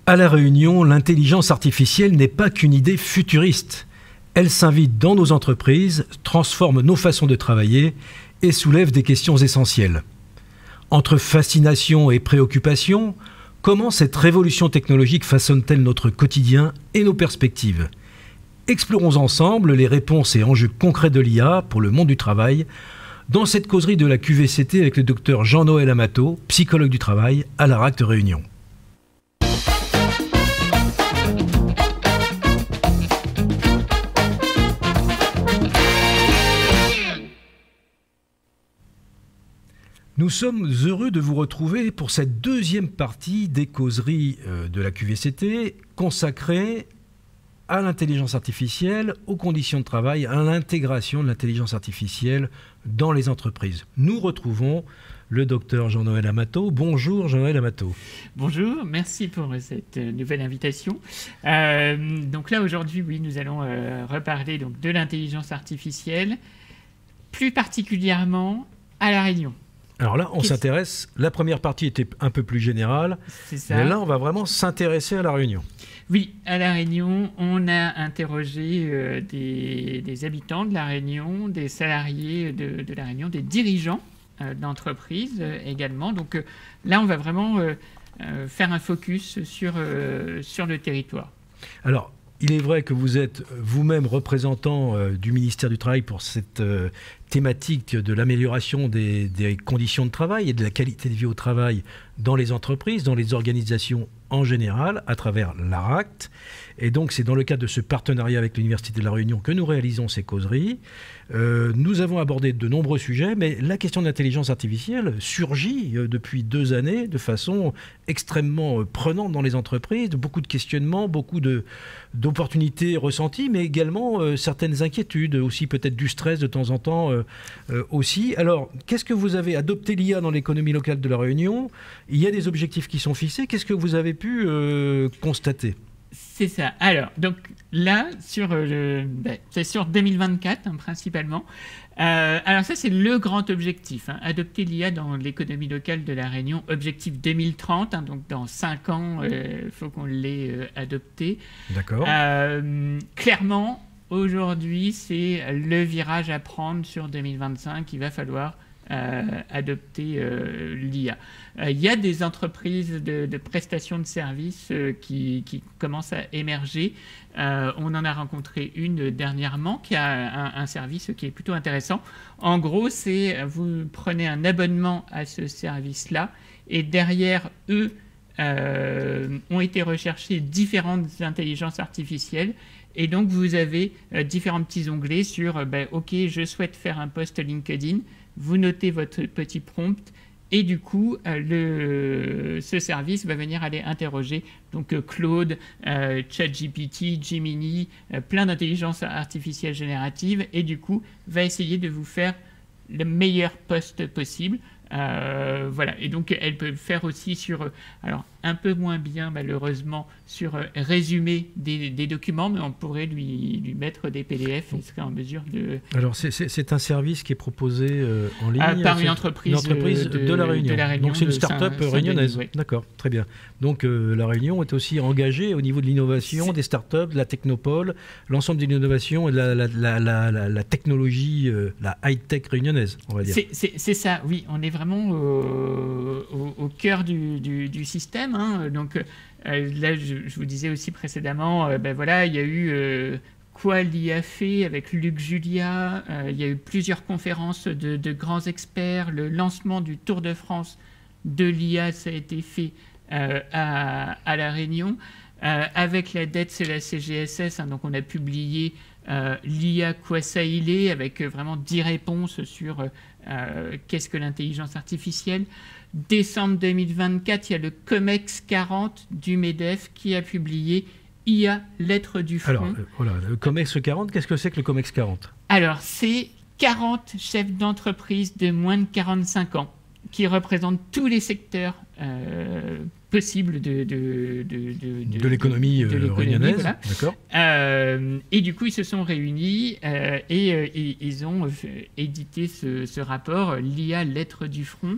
À La Réunion, l'intelligence artificielle n'est pas qu'une idée futuriste. Elle s'invite dans nos entreprises, transforme nos façons de travailler et soulève des questions essentielles. Entre fascination et préoccupation, comment cette révolution technologique façonne-t-elle notre quotidien et nos perspectives ? Explorons ensemble les réponses et enjeux concrets de l'IA pour le monde du travail dans cette causerie de la QVCT avec le docteur Jean-Noël Amato, psychologue du travail à l'ARACT Réunion. Nous sommes heureux de vous retrouver pour cette deuxième partie des causeries de la QVCT consacrée à l'intelligence artificielle, aux conditions de travail, à l'intégration de l'intelligence artificielle dans les entreprises. Nous retrouvons le docteur Jean-Noël Amato. Bonjour Jean-Noël Amato. Bonjour, merci pour cette nouvelle invitation. Donc là aujourd'hui, oui, nous allons reparler donc, de l'intelligence artificielle, plus particulièrement à La Réunion. Alors là, on s'intéresse, la première partie était un peu plus générale, mais là, on va vraiment s'intéresser à La Réunion. Oui, à La Réunion, on a interrogé des habitants de La Réunion, des salariés de La Réunion, des dirigeants d'entreprises également. Donc là, on va vraiment faire un focus sur le territoire. Alors, il est vrai que vous êtes vous-même représentant du ministère du Travail pour cette thématique de l'amélioration des conditions de travail et de la qualité de vie au travail dans les entreprises, dans les organisations en général, à travers l'ARACT. Et donc, c'est dans le cadre de ce partenariat avec l'Université de La Réunion que nous réalisons ces causeries. Nous avons abordé de nombreux sujets, mais la question de l'intelligence artificielle surgit depuis 2 années de façon extrêmement prenante dans les entreprises, beaucoup de questionnements, beaucoup d'opportunités ressenties, mais également certaines inquiétudes, aussi peut-être du stress de temps en temps aussi. Alors, qu'est-ce que vous avez adopté l'IA dans l'économie locale de La Réunion? Il y a des objectifs qui sont fixés. Qu'est-ce que vous avez pu constater? C'est ça. Alors, donc là, c'est sur 2024 hein, principalement. Alors ça, c'est le grand objectif. Hein, adopter l'IA dans l'économie locale de La Réunion. Objectif 2030, hein, donc dans 5 ans, il faut qu'on l'ait adopté. D'accord. Clairement, aujourd'hui, c'est le virage à prendre sur 2025. Il va falloir adopter l'IA. Il y a des entreprises de prestations de services qui commencent à émerger. On en a rencontré une dernièrement qui a un service qui est plutôt intéressant. En gros, c'est vous prenez un abonnement à ce service-là et derrière eux ont été recherchées différentes intelligences artificielles. Et donc, vous avez différents petits onglets sur OK, je souhaite faire un post LinkedIn. Vous notez votre petit prompt et du coup, ce service va venir aller interroger donc Claude, ChatGPT, Gemini, plein d'intelligence artificielle générative et du coup, va essayer de vous faire le meilleur post possible. Voilà. Et donc, elle peut le faire aussi sur, alors un peu moins bien malheureusement, sur résumé des documents, mais on pourrait lui mettre des PDF, il serait en mesure de... Alors, c'est un service qui est proposé en ligne par une entreprise de La Réunion. Donc, c'est une start-up réunionnaise. Oui. D'accord, très bien. Donc, La Réunion est aussi engagée au niveau de l'innovation, des start-up, de la technopole, l'ensemble de l'innovation et de la technologie, la high-tech réunionnaise, on va dire. C'est ça, oui. On est vraiment au cœur du système. Hein. Donc là, je vous disais aussi précédemment, voilà, il y a eu quoi l'IA fait avec Luc Julia, il y a eu plusieurs conférences de grands experts, le lancement du Tour de France de l'IA, ça a été fait à La Réunion. Avec la dette, c'est la CGSS, hein, donc on a publié l'IA, quoi ça il est, avec vraiment 10 réponses sur qu'est-ce que l'intelligence artificielle. Décembre 2024, il y a le COMEX 40 du MEDEF qui a publié IA, lettre du front. Alors, voilà, le COMEX 40, qu'est-ce que c'est que le COMEX 40? Alors, c'est 40 chefs d'entreprise de moins de 45 ans qui représentent tous les secteurs possibles de l'économie réunionnaise. Voilà. D'accord. Et du coup, ils se sont réunis et ils ont édité ce rapport, l'IA, lettre du front.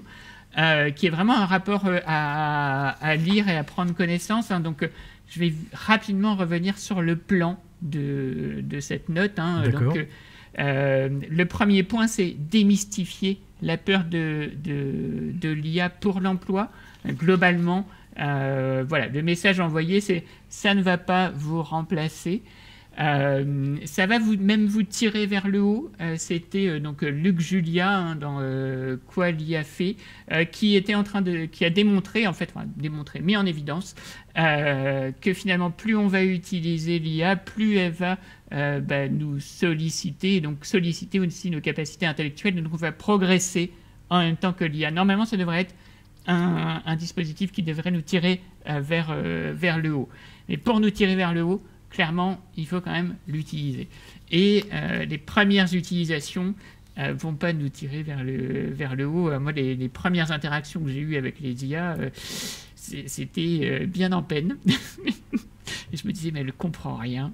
qui est vraiment un rapport à lire et à prendre connaissance. Hein. Donc, je vais rapidement revenir sur le plan de cette note. Hein. Donc, le premier point, c'est démystifier la peur de l'IA pour l'emploi. Globalement, voilà, le message envoyé, c'est ça ne va pas vous remplacer. Ça va même vous tirer vers le haut. C'était donc Luc Julia hein, dans Quoi l'IA fait, qui a démontré, en fait, mis en évidence que finalement, plus on va utiliser l'IA, plus elle va nous solliciter, donc solliciter aussi nos capacités intellectuelles, donc on va progresser en même temps que l'IA. Normalement, ça devrait être un dispositif qui devrait nous tirer vers le haut. Mais pour nous tirer vers le haut, clairement, il faut quand même l'utiliser. Et les premières utilisations vont pas nous tirer vers le haut. Moi, les premières interactions que j'ai eues avec les IA, c'était bien en peine. Et je me disais, mais elle ne comprend rien.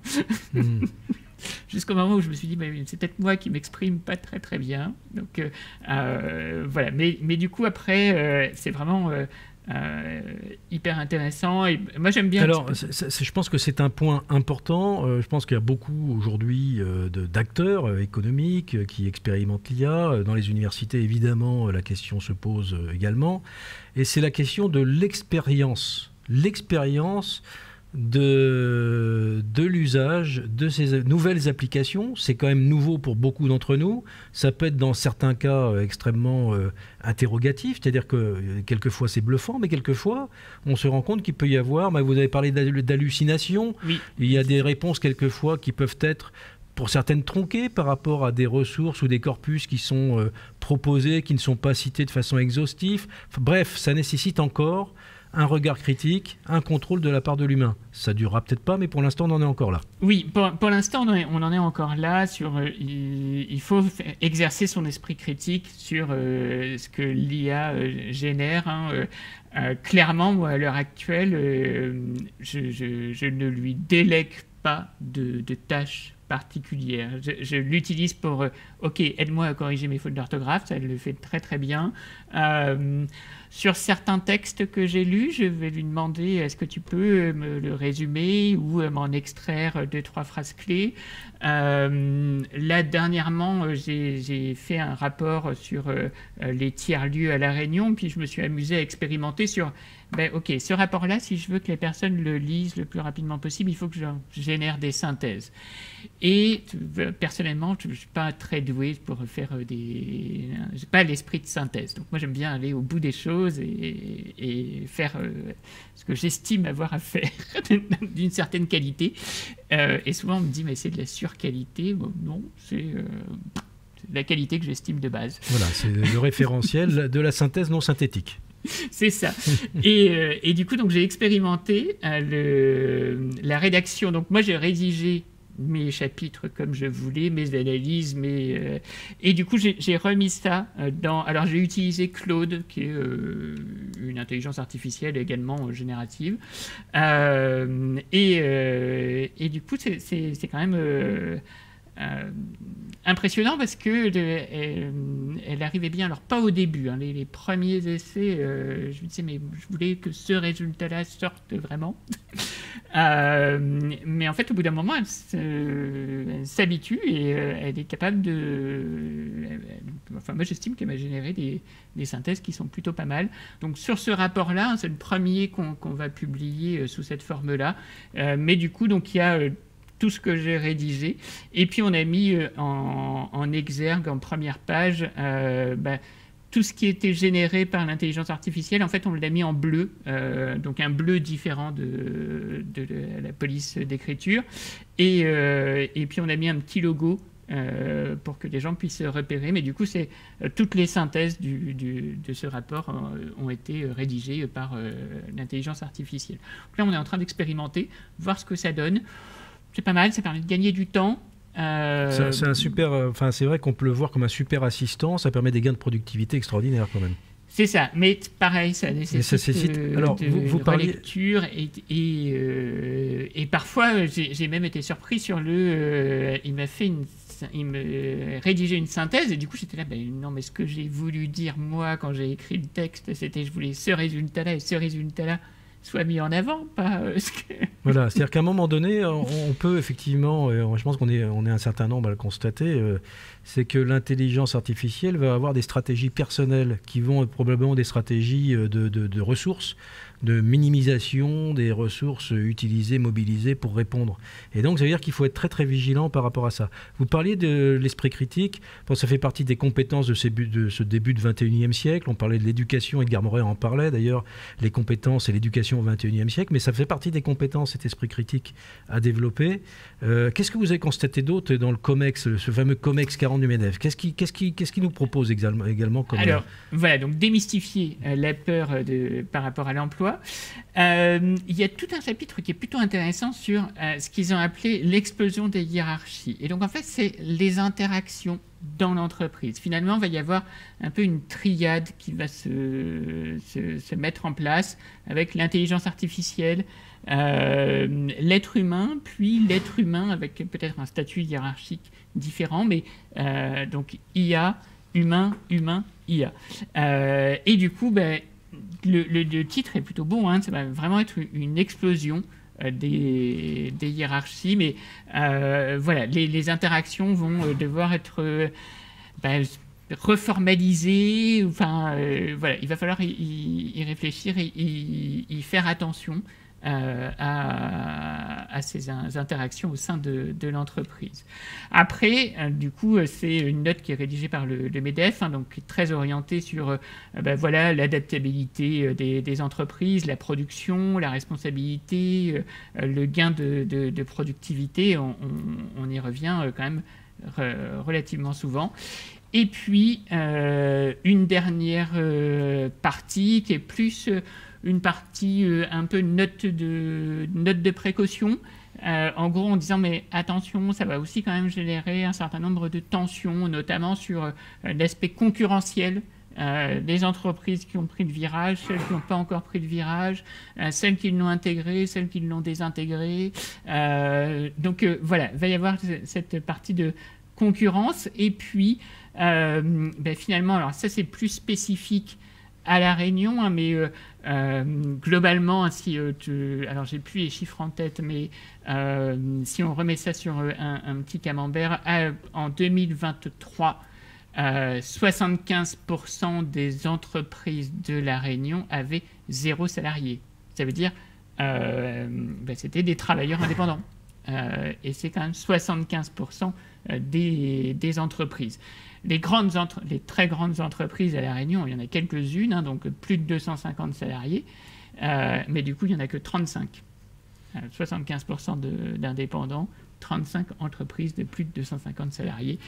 Jusqu'au moment où je me suis dit, mais c'est peut-être moi qui m'exprime pas très très bien. Donc voilà. Mais du coup, après, c'est vraiment... hyper intéressant et moi j'aime bien. Alors je pense que c'est un point important. Je pense qu'il y a beaucoup aujourd'hui d'acteurs économiques qui expérimentent l'IA. Dans les universités, évidemment, la question se pose également. Et c'est la question de l'expérience. L'expérience de l'usage de ces nouvelles applications. C'est quand même nouveau pour beaucoup d'entre nous. Ça peut être dans certains cas extrêmement interrogatif, c'est-à-dire que quelquefois c'est bluffant, mais quelquefois on se rend compte qu'il peut y avoir, vous avez parlé d'hallucination, oui. Il y a des réponses quelquefois qui peuvent être pour certaines tronquées par rapport à des ressources ou des corpus qui sont proposés, qui ne sont pas cités de façon exhaustive. Bref, ça nécessite encore un regard critique, un contrôle de la part de l'humain. Ça durera peut-être pas, mais pour l'instant, on en est encore là. Oui, pour l'instant, on en est encore là. Il faut exercer son esprit critique sur ce que l'IA génère. Hein. Clairement, moi, à l'heure actuelle, je ne lui délègue pas de tâches particulières. Je l'utilise pour ok, aide-moi à corriger mes fautes d'orthographe, ça elle le fait très très bien. Sur certains textes que j'ai lus, je vais lui demander est-ce que tu peux me le résumer ou m'en extraire 2-3 phrases clés. Là dernièrement, j'ai fait un rapport sur les tiers-lieux à La Réunion, puis je me suis amusé à expérimenter sur ok, ce rapport-là, si je veux que les personnes le lisent le plus rapidement possible, il faut que je génère des synthèses. Et personnellement, je ne suis pas très doué pour faire je n'ai pas l'esprit de synthèse. Donc moi, j'aime bien aller au bout des choses et faire ce que j'estime avoir à faire d'une certaine qualité. Et souvent, on me dit, mais c'est de la surqualité. Bon, non, c'est la qualité que j'estime de base. Voilà, c'est le référentiel de la synthèse non synthétique. C'est ça. Et du coup, donc, j'ai expérimenté la rédaction. Donc moi, j'ai rédigé mes chapitres comme je voulais, mes analyses, et du coup, j'ai remis ça dans... Alors, j'ai utilisé Claude, qui est une intelligence artificielle également générative. Et du coup, c'est quand même... impressionnant parce que elle arrivait bien, alors pas au début, hein, les premiers essais, je me disais mais je voulais que ce résultat-là sorte vraiment. Mais en fait au bout d'un moment elle s'habitue et elle est capable enfin moi j'estime qu'elle m'a généré des synthèses qui sont plutôt pas mal. Donc sur ce rapport-là, c'est le premier qu'on va publier sous cette forme-là, mais du coup donc il y a tout ce que j'ai rédigé. Et puis, on a mis en exergue, en première page, tout ce qui était généré par l'intelligence artificielle. En fait, on l'a mis en bleu, donc un bleu différent de la police d'écriture. Et puis, on a mis un petit logo pour que les gens puissent repérer. Mais du coup, toutes les synthèses de ce rapport ont été rédigées par l'intelligence artificielle. Donc là, on est en train d'expérimenter, voir ce que ça donne. C'est pas mal, ça permet de gagner du temps. C'est un super, c'est vrai qu'on peut le voir comme un super assistant, ça permet des gains de productivité extraordinaires quand même. C'est ça, mais pareil, ça nécessite alors, vous parliez... lecture et parfois j'ai même été surpris sur il m'a fait une rédigeait une synthèse, et du coup j'étais là, non, mais ce que j'ai voulu dire moi quand j'ai écrit le texte, c'était je voulais ce résultat-là, et ce résultat-là soit mis en avant, pas ce que... Voilà, c'est-à-dire qu'à un moment donné, on peut effectivement, je pense qu'on est un certain nombre à le constater, c'est que l'intelligence artificielle va avoir des stratégies personnelles qui vont être probablement des stratégies de ressources, de minimisation des ressources utilisées, mobilisées pour répondre. Et donc, ça veut dire qu'il faut être très très vigilant par rapport à ça. Vous parliez de l'esprit critique, ça fait partie des compétences de ce début de 21e siècle. On parlait de l'éducation, Edgar Morin en parlait d'ailleurs, les compétences et l'éducation au 21e siècle, mais ça fait partie des compétences, cet esprit critique à développer. Qu'est-ce que vous avez constaté d'autre dans le COMEX, ce fameux COMEX 40 du MEDEF? Qu'est-ce qui nous propose également comme... Alors, voilà, donc démystifier la peur par rapport à l'emploi. Il y a tout un chapitre qui est plutôt intéressant sur ce qu'ils ont appelé l'explosion des hiérarchies. Et donc, en fait, c'est les interactions dans l'entreprise. Finalement, il va y avoir un peu une triade qui va se mettre en place avec l'intelligence artificielle, l'être humain, puis l'être humain avec peut-être un statut hiérarchique différent, mais donc IA, humain, humain, IA. Et du coup, le titre est plutôt bon, ça va vraiment être une explosion des hiérarchies, mais voilà, les interactions vont devoir être reformalisées, enfin voilà, il va falloir y réfléchir et y faire attention à ces interactions au sein de l'entreprise. Après, du coup, c'est une note qui est rédigée par le MEDEF, donc très orientée sur voilà, l'adaptabilité des entreprises, la production, la responsabilité, le gain de productivité. On y revient quand même relativement souvent. Et puis, une dernière partie qui est plus... une partie un peu note de précaution, en gros en disant mais attention, ça va aussi quand même générer un certain nombre de tensions, notamment sur l'aspect concurrentiel des entreprises qui ont pris le virage, celles qui n'ont pas encore pris le virage, celles qui l'ont intégré, celles qui l'ont désintégré. Donc voilà, il va y avoir cette partie de concurrence. Et puis finalement, alors ça c'est plus spécifique à La Réunion, mais globalement, alors j'ai plus les chiffres en tête, mais si on remet ça sur un petit camembert, en 2023, 75% des entreprises de La Réunion avaient 0 salarié. Ça veut dire c'était des travailleurs indépendants. Et c'est quand même 75% des entreprises. Les très grandes entreprises à La Réunion, il y en a quelques-unes, donc plus de 250 salariés, mais du coup, il n'y en a que 35. 75% d'indépendants, 35 entreprises de plus de 250 salariés,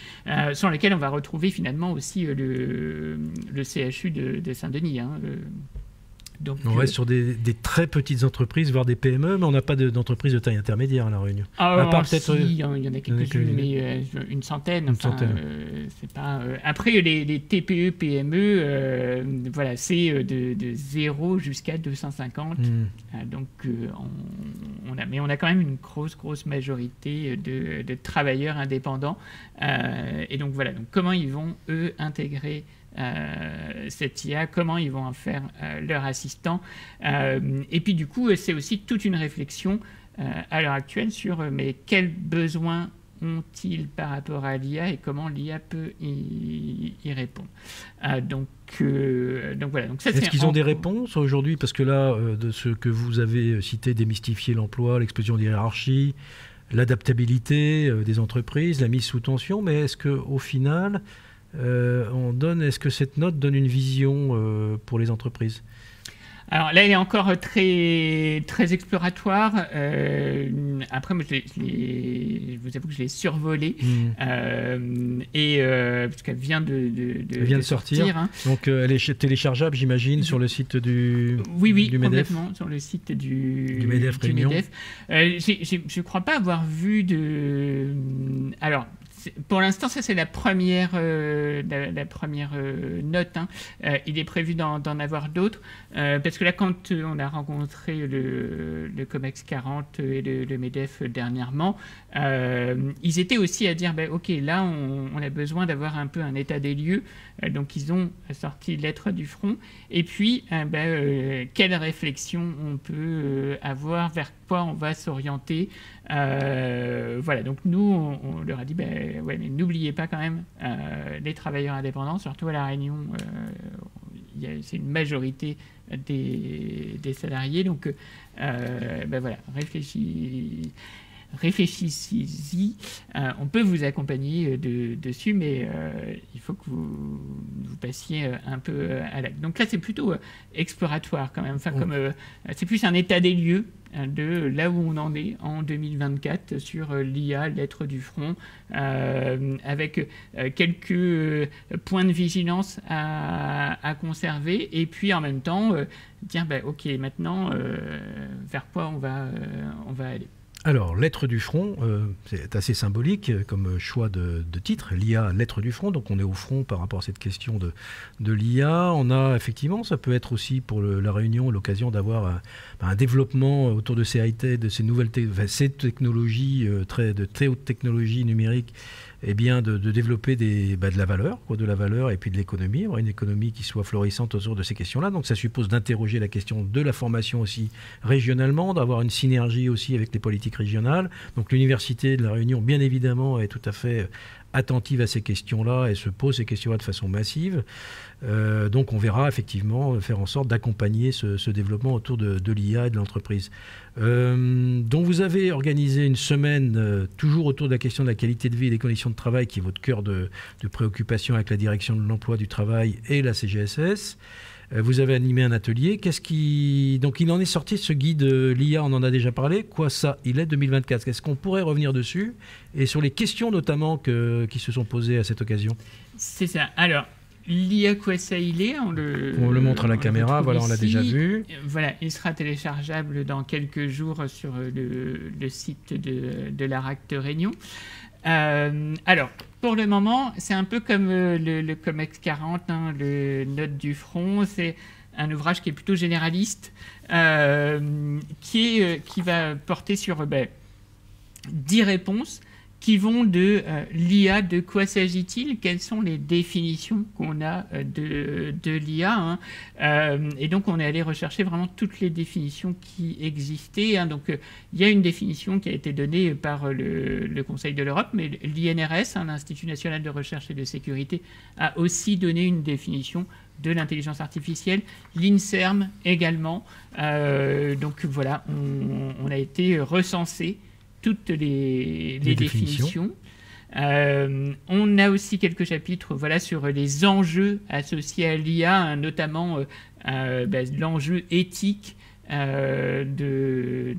sur lesquelles on va retrouver finalement aussi le CHU de Saint-Denis. Donc, on reste sur des très petites entreprises, voire des PME, mais on n'a pas d'entreprises de taille intermédiaire à La Réunion. À part peut-être, il y en a quelques-unes, mais une centaine. C'est pas, après, les TPE, PME, voilà, c'est de 0 jusqu'à 250. Donc, mais on a quand même une grosse majorité de travailleurs indépendants. Et donc, voilà. Donc, comment ils vont, eux, intégrer cette IA, comment ils vont en faire leur assistant. Et puis du coup, c'est aussi toute une réflexion à l'heure actuelle sur mais quels besoins ont-ils par rapport à l'IA et comment l'IA peut y répondre. Donc voilà. Donc ça, est-ce qu'ils ont des réponses aujourd'hui? Parce que là, de ce que vous avez cité, démystifier l'emploi, l'explosion des hiérarchies, l'adaptabilité des entreprises, la mise sous tension, mais est-ce qu'au final... est-ce que cette note donne une vision pour les entreprises? Alors là, elle est encore très exploratoire. Après, moi, je vous avoue que je l'ai survolée. Parce qu'elle vient de sortir. Donc, elle est téléchargeable, j'imagine, sur le site du MEDEF. Complètement, sur le site du MEDEF Réunion. Je ne crois pas avoir vu de... Alors, Pour l'instant, ça c'est la première note. Hein. Il est prévu d'en avoir d'autres. Parce que là, quand on a rencontré le COMEX 40 et le MEDEF dernièrement, ils étaient aussi à dire, OK, là, on a besoin d'avoir un peu un état des lieux. Donc, ils ont sorti lettre du front. Et puis, quelle réflexion on peut avoir, vers quoi on va s'orienter. Voilà, donc nous, on leur a dit, ouais, mais n'oubliez pas quand même les travailleurs indépendants, surtout à La Réunion, c'est une majorité des salariés. Donc, voilà, réfléchissez-y. On peut vous accompagner dessus, mais il faut que vous passiez un peu à l'acte. Donc là, c'est plutôt exploratoire quand même. Enfin, c'est plus un état des lieux de là où on en est en 2024 sur l'IA, lettre du front, avec quelques points de vigilance à conserver, et puis en même temps dire OK, maintenant vers quoi on va aller. Alors, lettre du front, c'est assez symbolique comme choix de titre, l'IA, lettre du front, donc on est au front par rapport à cette question de l'IA. On a effectivement, ça peut être aussi pour La Réunion l'occasion d'avoir un développement autour de ces high-tech, de ces nouvelles ces technologies, de très haute technologie numérique, et bien de développer de la valeur et puis de l'économie, avoir une économie qui soit florissante autour de ces questions-là. Donc ça suppose d'interroger la question de la formation aussi régionalement, d'avoir une synergie aussi avec les politiques régionales. Donc l'Université de La Réunion, bien évidemment, est tout à fait attentive à ces questions-là et se pose ces questions-là de façon massive. Donc on verra effectivement faire en sorte d'accompagner ce développement autour de l'IA et de l'entreprise. Donc vous avez organisé une semaine toujours autour de la question de la qualité de vie et des conditions de travail, qui est votre cœur de préoccupation avec la direction de l'emploi, du travail et la CGSS. Vous avez animé un atelier. Donc il en est sorti ce guide l'IA, on en a déjà parlé. Quoi ça, il est 2024. Est-ce qu'on pourrait revenir dessus et sur les questions notamment qui se sont posées à cette occasion? C'est ça. Alors, l'IA, quoi ça il est, on le montre à la caméra, voilà, on l'a déjà vu. Voilà, il sera téléchargeable dans quelques jours sur le site de l'ARAC de Réunion. Alors, pour le moment, c'est un peu comme le COMEX 40, hein, le Note du front. C'est un ouvrage qui est plutôt généraliste, qui va porter sur 10 réponses qui vont de l'IA, de quoi s'agit-il, quelles sont les définitions qu'on a de l'IA. Hein. Et donc, on est allé rechercher vraiment toutes les définitions qui existaient. Hein. Donc, il y a une définition qui a été donnée par le Conseil de l'Europe, mais l'INRS, hein, l'Institut national de recherche et de sécurité, a aussi donné une définition de l'intelligence artificielle, l'INSERM également. Donc, voilà, on a été recensé toutes les définitions. On a aussi quelques chapitres sur les enjeux associés à l'IA, hein, notamment l'enjeu éthique de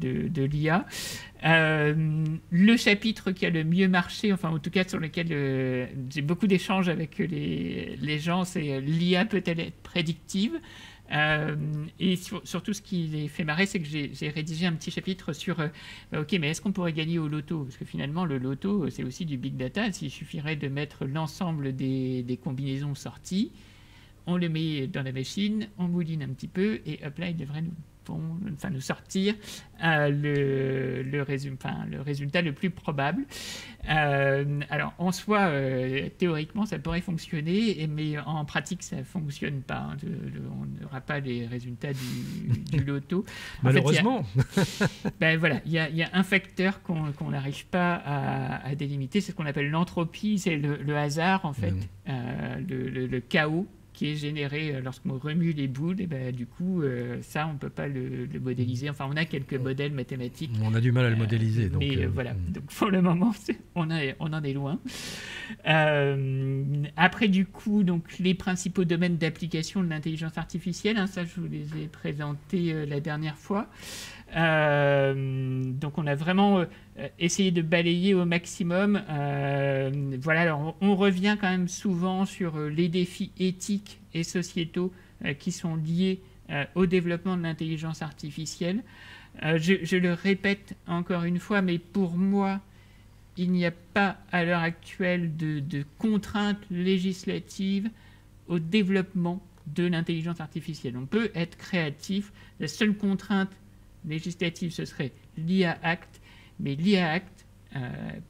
l'IA. Le chapitre qui a le mieux marché, enfin en tout cas sur lequel j'ai beaucoup d'échanges avec les gens, c'est l'IA peut-elle être prédictive? Et surtout, ce qui les fait marrer, c'est que j'ai rédigé un petit chapitre sur OK, mais est-ce qu'on pourrait gagner au loto? Parce que finalement, le loto, c'est aussi du big data. S'il suffirait de mettre l'ensemble des combinaisons sorties, on le met dans la machine, on mouline un petit peu, et hop là, il devrait nous sortir le résultat le plus probable. Alors, en soi, théoriquement, ça pourrait fonctionner, mais en pratique, ça ne fonctionne pas. Hein. On n'aura pas les résultats du loto. Malheureusement. Il y a un facteur qu'on n'arrive pas à délimiter, c'est ce qu'on appelle l'entropie, c'est le hasard, en fait, le chaos qui est généré lorsqu'on remue les boules. Et du coup, ça, on ne peut pas le modéliser. Enfin, on a quelques modèles mathématiques. On a du mal à le modéliser. Donc, mais voilà, donc pour le moment, on en est loin. Après, du coup, donc, les principaux domaines d'application de l'intelligence artificielle, hein, ça, je vous les ai présentés la dernière fois. Donc, on a vraiment essayé de balayer au maximum. Alors, on revient quand même souvent sur les défis éthiques et sociétaux qui sont liés au développement de l'intelligence artificielle. Je le répète encore une fois, mais pour moi, il n'y a pas à l'heure actuelle de contraintes législatives au développement de l'intelligence artificielle. On peut être créatif. La seule contrainte législative, ce serait l'IA Act. Mais l'IA Act,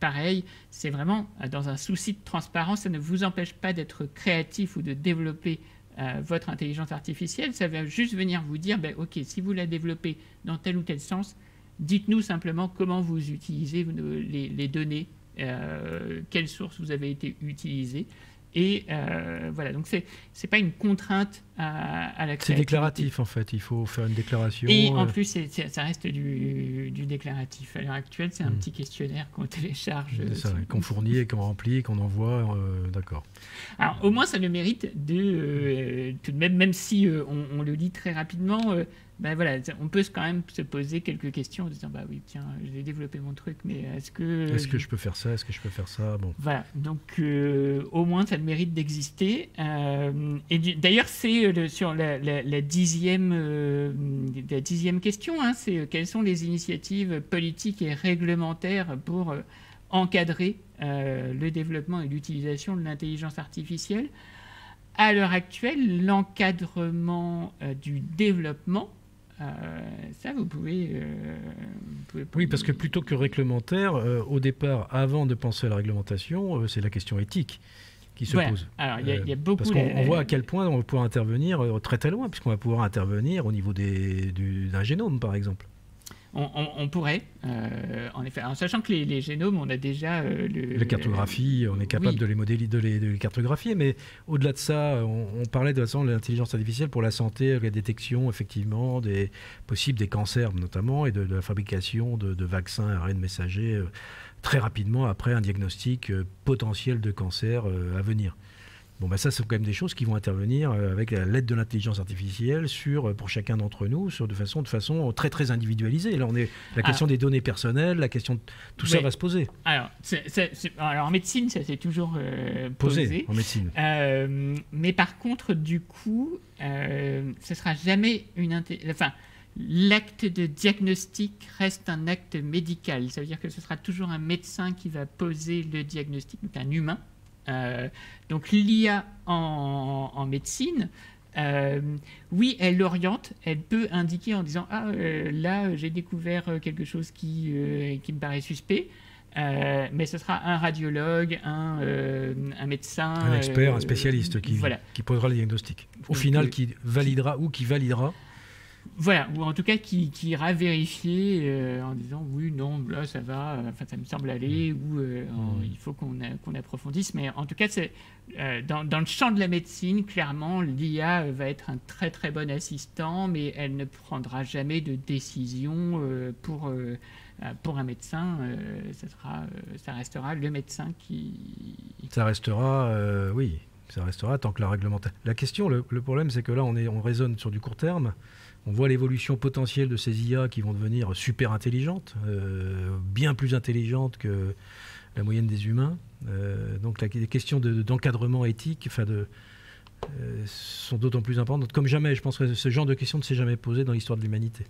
pareil, c'est vraiment dans un souci de transparence. Ça ne vous empêche pas d'être créatif ou de développer votre intelligence artificielle. Ça va juste venir vous dire, OK, si vous la développez dans tel ou tel sens, dites-nous simplement comment vous utilisez les données, quelles sources vous avez été utilisées. Et voilà, donc c'est pas une contrainte à la créativité. C'est déclaratif en fait, il faut faire une déclaration. Et en plus, ça reste du déclaratif. À l'heure actuelle, c'est un petit questionnaire qu'on télécharge. C'est ça, qu'on fournit et qu'on remplit et qu'on envoie, d'accord. Alors au moins, ça le mérite tout de même si on le lit très rapidement, voilà, on peut quand même se poser quelques questions en disant oui, tiens, j'ai développé mon truc, mais est-ce que je peux faire ça, est-ce que je peux faire ça, bon. Voilà, donc au moins ça a le mérite d'exister. Et d'ailleurs, c'est sur la 10e question, c'est quelles sont les initiatives politiques et réglementaires pour encadrer le développement et l'utilisation de l'intelligence artificielle. À l'heure actuelle, l'encadrement du développement, ça, vous pouvez... Oui, parce que plutôt que réglementaire, au départ, avant de penser à la réglementation, c'est la question éthique qui se pose. Alors, il y a beaucoup... Parce qu'on voit à quel point on va pouvoir intervenir très très loin, puisqu'on va pouvoir intervenir au niveau d'un génome, par exemple. On pourrait, en effet. En sachant que les génomes, on a déjà... La cartographie, on est capable de les modéliser, de les cartographier, mais au-delà de ça, on parlait de toute façon de l'intelligence artificielle pour la santé, la détection, effectivement, des cancers notamment, et de la fabrication de vaccins ARN messagers très rapidement après un diagnostic potentiel de cancer à venir. Bon, ça, c'est quand même des choses qui vont intervenir avec l'aide de l'intelligence artificielle pour chacun d'entre nous, de façon très très individualisée. Là, la question des données personnelles, la question de tout ça va se poser. Alors, en médecine, ça s'est toujours posé. En médecine. Mais par contre, du coup, ce sera jamais l'acte de diagnostic reste un acte médical. Ça veut dire que ce sera toujours un médecin qui va poser le diagnostic, donc un humain. Donc l'IA en médecine, oui, elle oriente, elle peut indiquer en disant là j'ai découvert quelque chose qui me paraît suspect, mais ce sera un radiologue, un médecin, un expert, un spécialiste qui posera le diagnostic. Au final, qui validera. Voilà, ou en tout cas qui ira vérifier en disant oui, non, là ça va, ça me semble aller, ou il faut qu'on approfondisse. Mais en tout cas, c'est, dans le champ de la médecine, clairement, l'IA va être un très très bon assistant, mais elle ne prendra jamais de décision pour un médecin. Ça restera le médecin qui... Ça restera, oui, ça restera tant que la réglementation... La question, le problème, c'est que là, on raisonne sur du court terme. On voit l'évolution potentielle de ces IA qui vont devenir super intelligentes, bien plus intelligentes que la moyenne des humains. Donc les questions d'encadrement éthique sont d'autant plus importantes. Comme jamais, je pense que ce genre de questions ne s'est jamais posé dans l'histoire de l'humanité.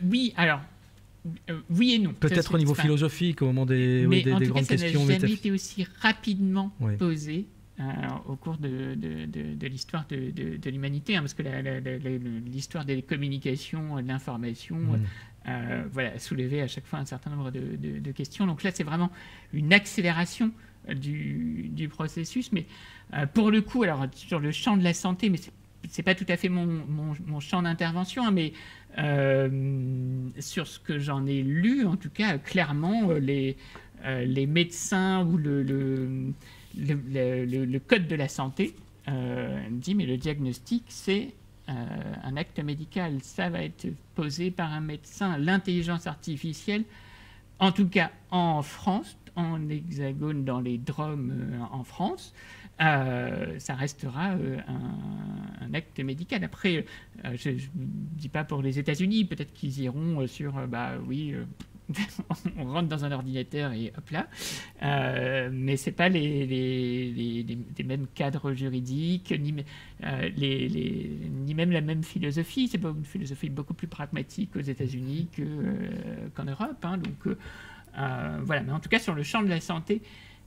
Oui, alors, oui et non. Peut-être au niveau philosophique, au moment des grandes questions. Mais en tout cas, ça n'a jamais été aussi rapidement posé. Au cours de l'histoire de l'humanité, parce que l'histoire des communications, de l'information, a soulevé à chaque fois un certain nombre de questions. Donc là, c'est vraiment une accélération du processus. Mais pour le coup, alors sur le champ de la santé, mais c'est pas tout à fait mon champ d'intervention, mais sur ce que j'en ai lu, en tout cas, clairement, les médecins ou le code de la santé dit mais le diagnostic c'est un acte médical, ça va être posé par un médecin. L'intelligence artificielle, en tout cas en France, en Hexagone, dans les DROM en France, ça restera un acte médical. Après, je ne dis pas pour les États-Unis, peut-être qu'ils iront sur on rentre dans un ordinateur et hop là, mais c'est pas les mêmes cadres juridiques, ni même la même philosophie. C'est pas une philosophie beaucoup plus pragmatique aux États-Unis qu'en Europe. Donc Voilà, mais en tout cas, sur le champ de la santé,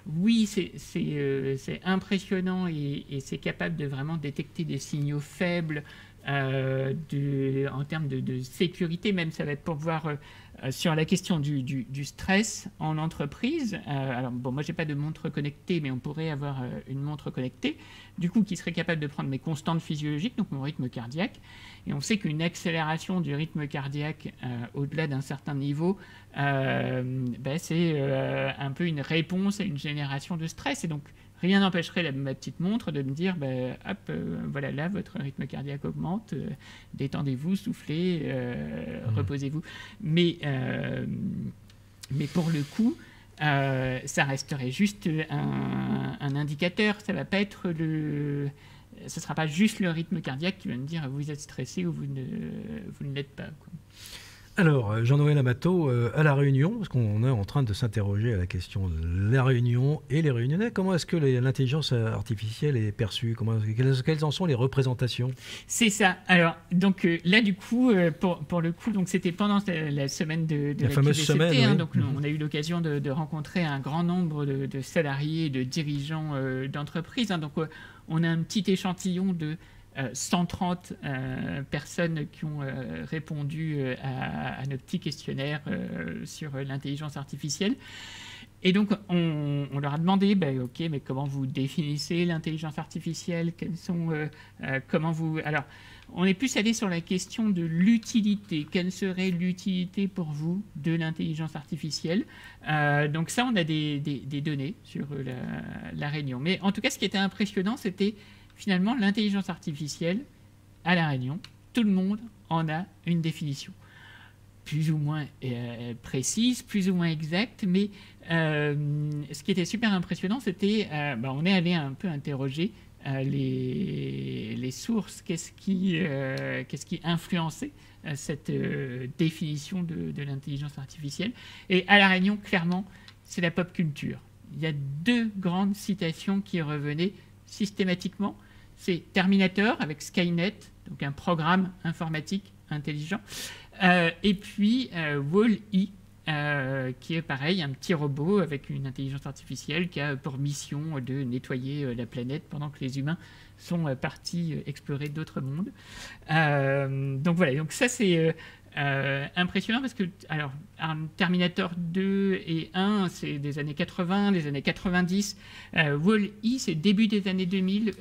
oui, c'est impressionnant et c'est capable de vraiment détecter des signaux faibles en termes de sécurité. Même, ça va être pour voir sur la question du stress en entreprise. Alors, bon, moi, je n'ai pas de montre connectée, mais on pourrait avoir une montre connectée, du coup, qui serait capable de prendre mes constantes physiologiques, donc mon rythme cardiaque. Et on sait qu'une accélération du rythme cardiaque au-delà d'un certain niveau, c'est un peu une réponse à une génération de stress. Et donc, rien n'empêcherait ma petite montre de me dire, voilà, là, votre rythme cardiaque augmente, détendez-vous, soufflez, reposez-vous. Mais pour le coup, ça resterait juste un indicateur. Ça va pas être ce ne sera pas juste le rythme cardiaque qui va me dire vous êtes stressé ou vous ne l'êtes pas, quoi. Alors, Jean-Noël Amato, à La Réunion, parce qu'on est en train de s'interroger à la question de La Réunion et les Réunionnais, comment est-ce que l'intelligence artificielle est perçue? Quelles en sont les représentations? C'est ça. Alors, donc là, du coup, pour le coup, c'était pendant la semaine de la fameuse semaine. Oui. Donc, on a eu l'occasion de rencontrer un grand nombre de salariés et de dirigeants d'entreprises. Donc, on a un petit échantillon de 130 personnes qui ont répondu à nos petits questionnaires sur l'intelligence artificielle. Et donc, on leur a demandé, OK, mais comment vous définissez l'intelligence artificielle? Comment vous... Alors, on est plus allé sur la question de l'utilité. Quelle serait l'utilité pour vous de l'intelligence artificielle? Donc ça, on a des données sur la Réunion. Mais en tout cas, ce qui était impressionnant, c'était finalement l'intelligence artificielle à La Réunion. Tout le monde en a une définition. Plus ou moins précise, plus ou moins exacte, mais ce qui était super impressionnant, c'était, on est allé un peu interroger les sources, qu'est-ce qui influençait cette définition de l'intelligence artificielle. Et à La Réunion, clairement, c'est la pop culture. Il y a 2 grandes citations qui revenaient systématiquement. C'est Terminator avec Skynet, donc un programme informatique intelligent, et puis Wall-E, qui est pareil, un petit robot avec une intelligence artificielle qui a pour mission de nettoyer la planète pendant que les humains sont partis explorer d'autres mondes. Donc voilà, donc ça c'est impressionnant parce que alors, Terminator 2 et 1, c'est des années 80, des années 90. Wall-E, c'est début des années 2000.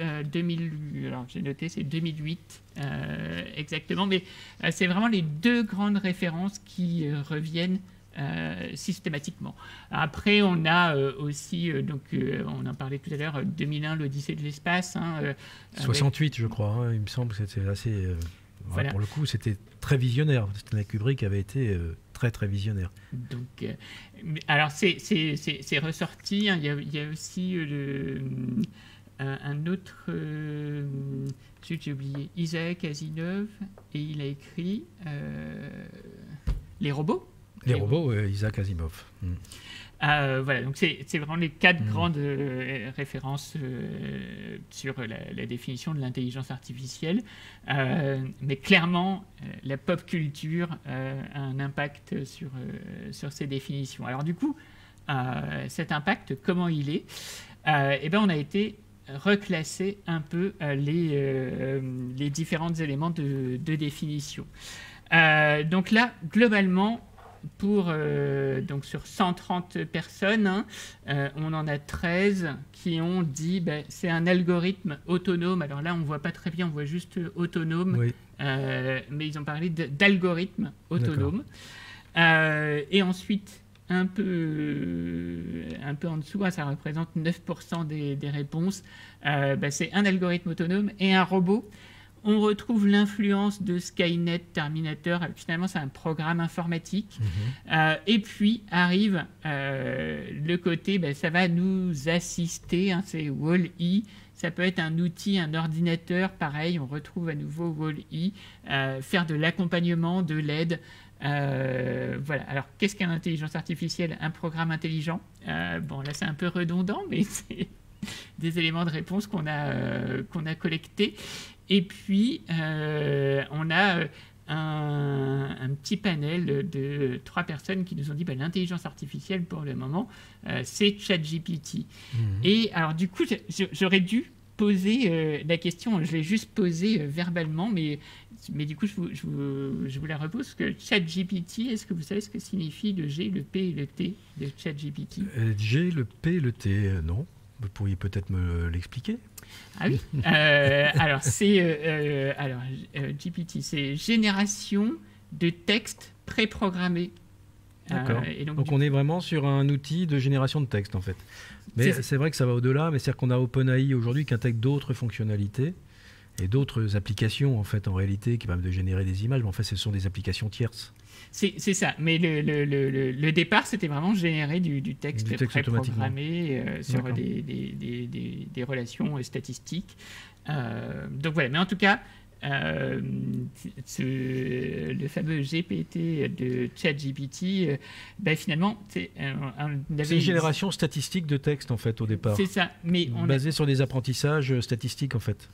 Alors j'ai noté, c'est 2008 exactement. Mais c'est vraiment les 2 grandes références qui reviennent systématiquement. Après, on a aussi, on en parlait tout à l'heure, 2001, l'Odyssée de l'espace. 68, je crois. Il me semble que c'était assez... Voilà. Pour le coup, c'était très visionnaire. Stanley Kubrick avait été très, très visionnaire. Donc, alors, c'est ressorti. Hein, il y a aussi un autre... j'ai oublié. Isaac Asimov, et il a écrit Les robots. Les robots, Isaac Asimov. Voilà, donc c'est vraiment les 4 grandes références sur la définition de l'intelligence artificielle. Mais clairement, la pop culture a un impact sur ces définitions. Alors du coup, cet impact, comment il est? On a été reclasser un peu les différents éléments de définition. Donc là, globalement, sur 130 personnes, on en a 13 qui ont dit c'est un algorithme autonome. Alors là, on ne voit pas très bien, on voit juste autonome, oui. Mais ils ont parlé d'algorithme autonome. Et ensuite, un peu en dessous, ça représente 9% des réponses. C'est un algorithme autonome et un robot. On retrouve l'influence de Skynet, Terminator. Finalement, c'est un programme informatique. Et puis arrive le côté, ça va nous assister. C'est Wall-E. Ça peut être un outil, un ordinateur. Pareil, on retrouve à nouveau Wall-E. Faire de l'accompagnement, de l'aide. Voilà. Alors, qu'est-ce qu'une intelligence artificielle? Un programme intelligent. Là, c'est un peu redondant, mais c'est des éléments de réponse qu'on a collectés. Et puis, on a un petit panel de 3 personnes qui nous ont dit l'intelligence artificielle pour le moment, c'est ChatGPT. Et alors du coup, j'aurais dû poser la question, je l'ai juste posée verbalement, mais du coup, je vous la repose, que ChatGPT, est-ce que vous savez ce que signifie le G, le P et le T de ChatGPT? G, le P et le T, non. Vous pourriez peut-être me l'expliquer? Ah oui. Alors, GPT, c'est génération de texte préprogrammé. D'accord. Donc on est vraiment sur un outil de génération de texte, en fait. Mais c'est vrai que ça va au-delà, mais c'est-à-dire qu'on a OpenAI aujourd'hui qui intègre d'autres fonctionnalités et d'autres applications, en fait, en réalité, qui permettent de générer des images. Mais en fait, ce sont des applications tierces. C'est ça, mais le départ, c'était vraiment générer du texte préprogrammé sur des relations statistiques. Donc voilà, mais en tout cas, le fameux GPT de ChatGPT, finalement, c'est une génération statistique de texte, en fait, au départ. C'est ça, mais basé sur des apprentissages statistiques, en fait.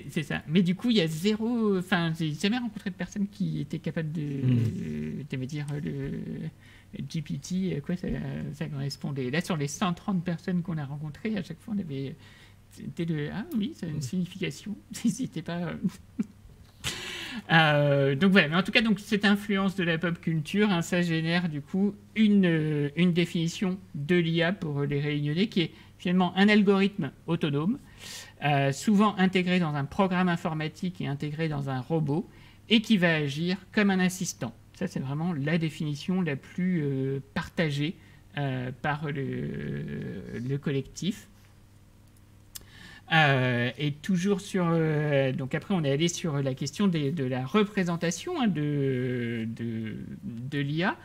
C'est ça. Mais du coup, il y a zéro... Enfin, j'ai jamais rencontré de personne qui était capable de me dire le GPT, à quoi ça correspondait. Là, sur les 130 personnes qu'on a rencontrées, à chaque fois, on avait... C'était ah oui, ça a une signification. N'hésitez pas... donc voilà, mais en tout cas, donc, cette influence de la pop culture, ça génère du coup une définition de l'IA pour les réunionnais qui est finalement un algorithme autonome, souvent intégré dans un programme informatique et intégré dans un robot, et qui va agir comme un assistant. Ça, c'est vraiment la définition la plus partagée par le collectif. Et toujours sur... donc après, on est allé sur la question de la représentation de l'IA.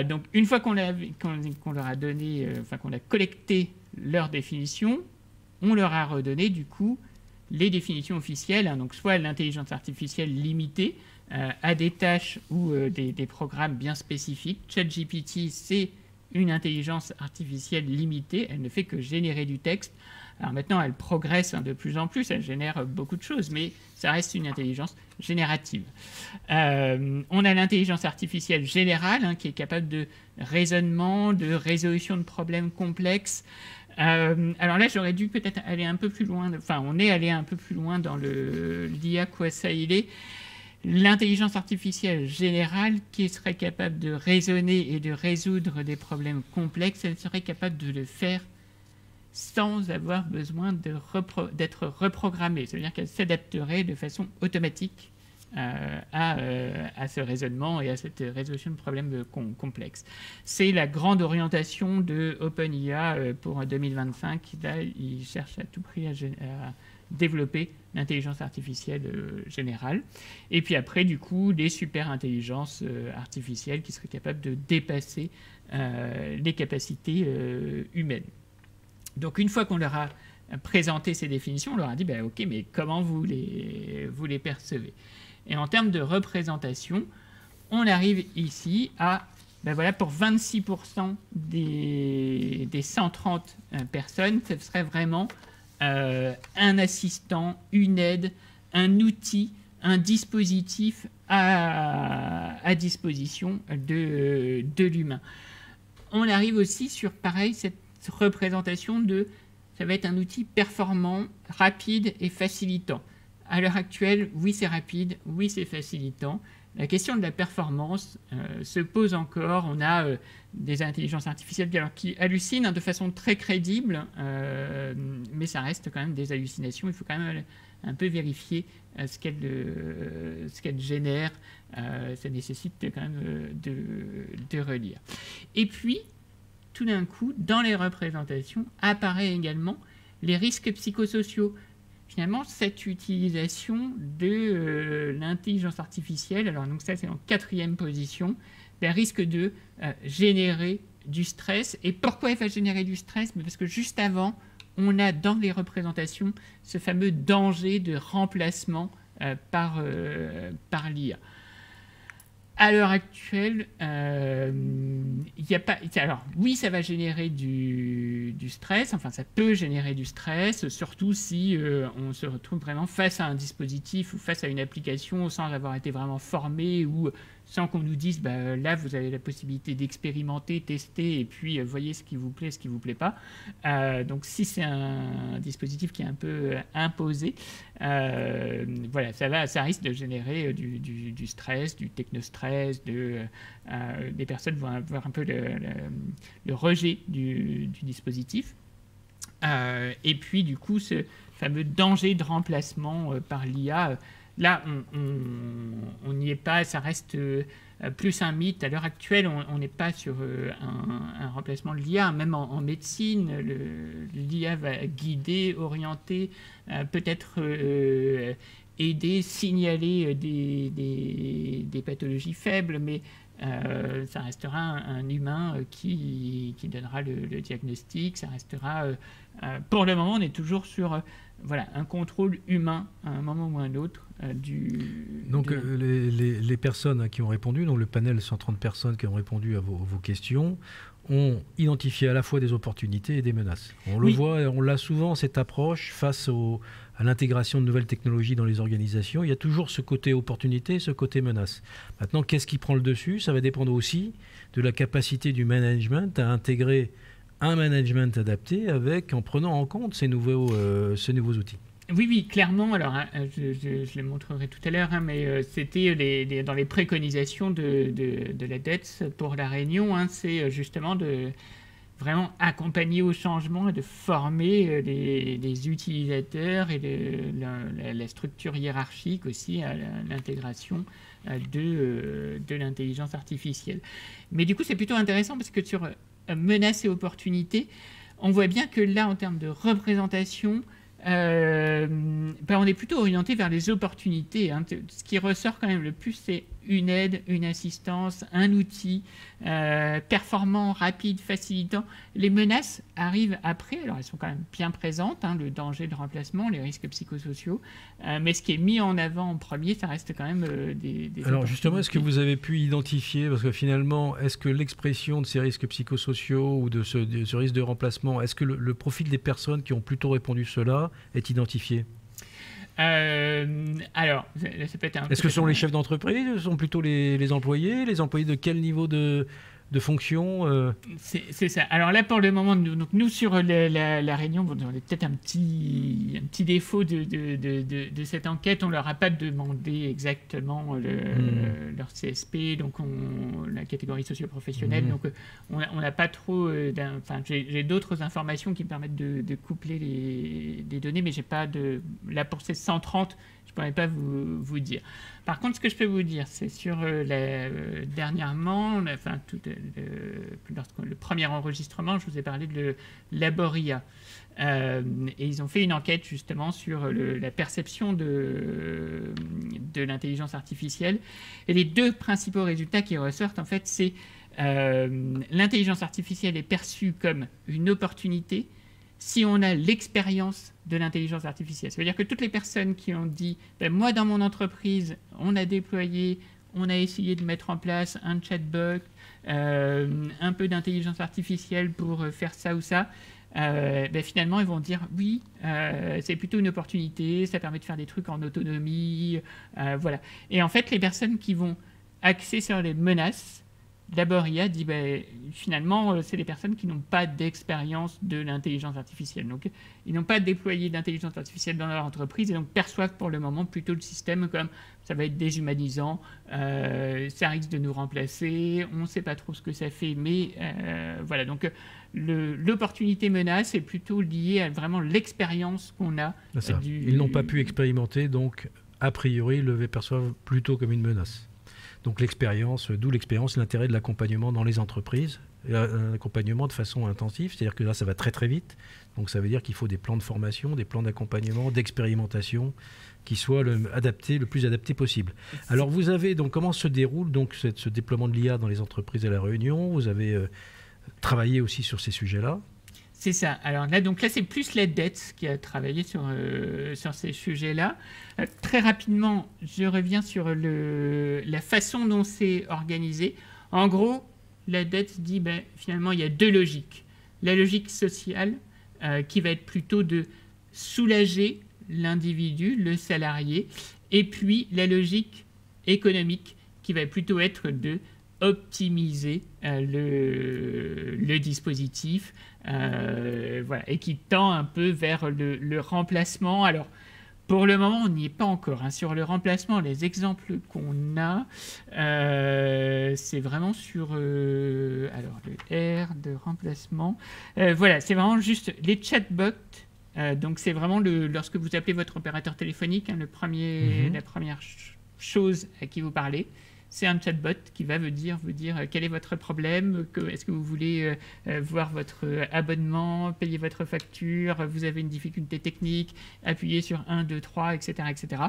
Donc une fois qu'on leur a donné... qu'on a collecté leur définition, on leur a redonné du coup les définitions officielles, donc soit l'intelligence artificielle limitée à des tâches ou des programmes bien spécifiques. ChatGPT, c'est une intelligence artificielle limitée, elle ne fait que générer du texte. Alors maintenant, elle progresse de plus en plus, elle génère beaucoup de choses, mais ça reste une intelligence générative. On a l'intelligence artificielle générale, qui est capable de raisonnement, de résolution de problèmes complexes. Alors là, j'aurais dû peut-être aller un peu plus loin, on est allé un peu plus loin dans l'IA Kwashiorkor. L'intelligence artificielle générale qui serait capable de raisonner et de résoudre des problèmes complexes, elle serait capable de le faire sans avoir besoin d'être reprogrammée. C'est-à-dire qu'elle s'adapterait de façon automatique à ce raisonnement et à cette résolution de problèmes complexes. C'est la grande orientation de OpenIA pour 2025. Là, ils cherchent à tout prix à développer l'intelligence artificielle générale. Et puis après, du coup, des super intelligences artificielles qui seraient capables de dépasser les capacités humaines. Donc une fois qu'on leur a présenté ces définitions, on leur a dit ok, mais comment vous les percevez? Et en termes de représentation, on arrive ici à pour 26% des 130 personnes, ce serait vraiment un assistant, une aide, un outil, un dispositif à disposition de l'humain. On arrive aussi sur, pareil, cette représentation ça va être un outil performant, rapide et facilitant. À l'heure actuelle, oui, c'est rapide, oui, c'est facilitant. La question de la performance se pose encore. On a des intelligences artificielles qui hallucinent de façon très crédible, mais ça reste quand même des hallucinations. Il faut quand même un peu vérifier ce qu'elle génère. Ça nécessite quand même de relire. Et puis, tout d'un coup, dans les représentations, apparaissent également les risques psychosociaux. Finalement, cette utilisation de l'intelligence artificielle, alors donc ça c'est en 4e position, risque de générer du stress. Et pourquoi elle va générer du stress? Parce que juste avant, on a dans les représentations ce fameux danger de remplacement par l'IA. À l'heure actuelle, il n'y a pas. Alors, oui, ça va générer du stress. Enfin, ça peut générer du stress, surtout si on se retrouve vraiment face à un dispositif ou face à une application sans avoir été vraiment formé ou sans qu'on nous dise là, vous avez la possibilité d'expérimenter, tester et puis voyez ce qui vous plaît, ce qui ne vous plaît pas. Donc, si c'est un dispositif qui est un peu imposé, voilà, ça risque de générer du stress, du technostress, des personnes vont avoir un peu le rejet du dispositif. Et puis, du coup, ce fameux danger de remplacement par l'IA, là, on n'y est pas, ça reste plus un mythe. À l'heure actuelle, on n'est pas sur un remplacement de l'IA. Même en médecine, l'IA va guider, orienter, peut-être aider, signaler des pathologies faibles, mais ça restera un humain qui donnera le diagnostic. Ça restera, pour le moment, on est toujours sur un contrôle humain à un moment ou à un autre Donc les personnes qui ont répondu, donc le panel 130 personnes qui ont répondu à vos questions, ont identifié à la fois des opportunités et des menaces. On le voit, on l'a souvent, cette approche face à l'intégration de nouvelles technologies dans les organisations. Il y a toujours ce côté opportunité, ce côté menace. Maintenant, qu'est-ce qui prend le dessus? Ça va dépendre aussi de la capacité du management à intégrer un management adapté en prenant en compte ces nouveaux outils. Oui, clairement. Alors, je le montrerai tout à l'heure, mais c'était dans les préconisations de la DETS pour La Réunion. C'est justement de vraiment accompagner au changement et de former les utilisateurs et la structure hiérarchique aussi à l'intégration de l'intelligence artificielle. Mais du coup, c'est plutôt intéressant parce que sur menaces et opportunités, on voit bien que là, en termes de représentation, on est plutôt orienté vers les opportunités. Ce qui ressort quand même le plus, c'est une aide, une assistance, un outil performant, rapide, facilitant. Les menaces arrivent après, alors elles sont quand même bien présentes, le danger de remplacement, les risques psychosociaux, mais ce qui est mis en avant en premier, ça reste quand même des Alors justement, est-ce que vous avez pu identifier, parce que finalement, est-ce que l'expression de ces risques psychosociaux ou de ce risque de remplacement, est-ce que le profil des personnes qui ont plutôt répondu cela est identifié? Alors, ça peut être Est-ce que ce sont les chefs d'entreprise? Ce sont plutôt les employés? Les employés de quel niveau de fonction C'est ça. Alors là, pour le moment, nous sur la Réunion, on a peut-être un petit défaut de cette enquête. On ne leur a pas demandé exactement leur CSP, donc la catégorie socio-professionnelle. Donc on n'a pas trop... j'ai d'autres informations qui me permettent de coupler les données, mais j'ai pas là, pour ces 130, je ne pourrais pas vous dire. Par contre, ce que je peux vous dire, c'est sur dernièrement, le premier enregistrement, je vous ai parlé de Laboria. Et ils ont fait une enquête justement sur la perception de l'intelligence artificielle. Et les deux principaux résultats qui ressortent, en fait, c'est l'intelligence artificielle est perçue comme une opportunité si on a l'expérience de l'intelligence artificielle. Ça veut dire que toutes les personnes qui ont dit moi, dans mon entreprise, on a déployé, on a essayé de mettre en place un chatbot, un peu d'intelligence artificielle pour faire ça ou ça, finalement, ils vont dire oui, c'est plutôt une opportunité, ça permet de faire des trucs en autonomie, voilà. Et en fait, les personnes qui vont axer sur les menaces, d'abord, IA dit finalement, c'est les personnes qui n'ont pas d'expérience de l'intelligence artificielle. Donc, ils n'ont pas déployé d'intelligence artificielle dans leur entreprise et donc perçoivent pour le moment plutôt le système comme ça va être déshumanisant, ça risque de nous remplacer, on ne sait pas trop ce que ça fait, mais voilà. Donc, l'opportunité menace est plutôt liée à vraiment l'expérience qu'on a. Ils n'ont pas pu expérimenter, donc a priori, ils le perçoivent plutôt comme une menace. Donc d'où l'expérience, l'intérêt de l'accompagnement dans les entreprises, un accompagnement de façon intensive, c'est-à-dire que là ça va très très vite, donc ça veut dire qu'il faut des plans de formation, des plans d'accompagnement, d'expérimentation qui soient le plus adaptés possible. Alors vous avez, donc comment se déroule donc ce déploiement de l'IA dans les entreprises à La Réunion? Vous avez travaillé aussi sur ces sujets-là? C'est ça. Alors là, donc là, c'est plus la dette qui a travaillé sur ces sujets-là. Très rapidement, je reviens sur la façon dont c'est organisé. En gros, la dette dit, finalement, il y a deux logiques. La logique sociale, qui va être plutôt de soulager l'individu, le salarié, et puis la logique économique, qui va plutôt être de optimiser le dispositif, voilà, et qui tend un peu vers le remplacement. Alors, pour le moment, on n'y est pas encore. Sur le remplacement, les exemples qu'on a, c'est vraiment sur alors, le R de remplacement. Voilà, c'est vraiment juste les chatbots. Donc, c'est vraiment lorsque vous appelez votre opérateur téléphonique, la première chose à qui vous parlez. C'est un chatbot qui va vous dire quel est votre problème, est-ce que vous voulez voir votre abonnement, payer votre facture, vous avez une difficulté technique, appuyez sur 1, 2, 3, etc. etc.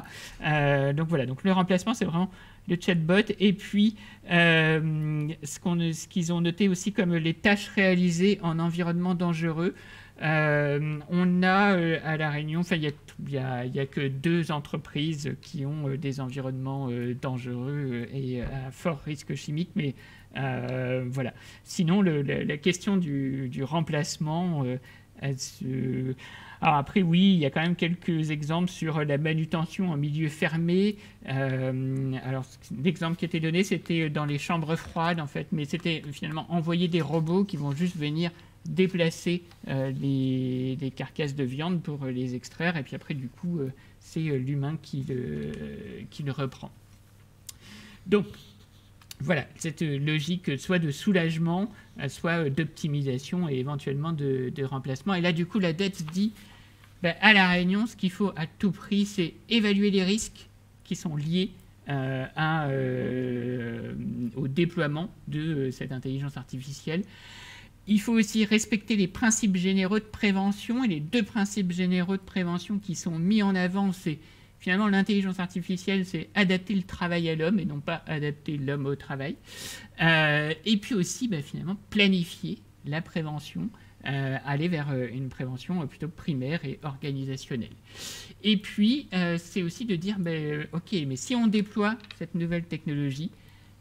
Donc voilà, donc le remplacement, c'est vraiment le chatbot. Et puis, ce qu'ils ont noté aussi comme les tâches réalisées en environnement dangereux. On a à La Réunion, il y a que 2 entreprises qui ont des environnements dangereux et à fort risque chimique, mais voilà. Sinon, la question du remplacement, alors après, oui, il y a quand même quelques exemples sur la manutention en milieu fermé. Alors, l'exemple qui était donné, c'était dans les chambres froides, en fait, mais c'était finalement envoyer des robots qui vont juste venir déplacer les carcasses de viande pour les extraire, et puis après, du coup, c'est l'humain qui le reprend. Donc, voilà, cette logique soit de soulagement, soit d'optimisation et éventuellement de remplacement. Et là, du coup, la dette dit, à La Réunion, ce qu'il faut à tout prix, c'est évaluer les risques qui sont liés au déploiement de cette intelligence artificielle. Il faut aussi respecter les principes généraux de prévention. Et les 2 principes généraux de prévention qui sont mis en avant, c'est finalement l'intelligence artificielle, c'est adapter le travail à l'homme et non pas adapter l'homme au travail. Et puis aussi, finalement, planifier la prévention, aller vers une prévention plutôt primaire et organisationnelle. Et puis, c'est aussi de dire, OK, mais si on déploie cette nouvelle technologie,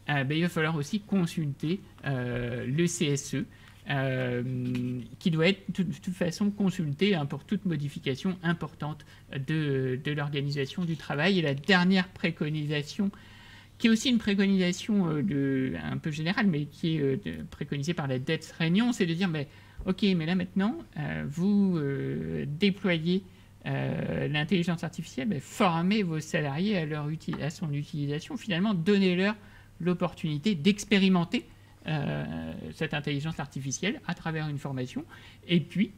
il va falloir aussi consulter le CSE, qui doit être de toute façon consulté pour toute modification importante de l'organisation du travail. Et la dernière préconisation, qui est aussi une préconisation un peu générale, mais qui est préconisée par la DETS Réunion, c'est de dire, OK, mais là maintenant, vous déployez l'intelligence artificielle, formez vos salariés à son utilisation, finalement, donnez-leur l'opportunité d'expérimenter cette intelligence artificielle à travers une formation, et puis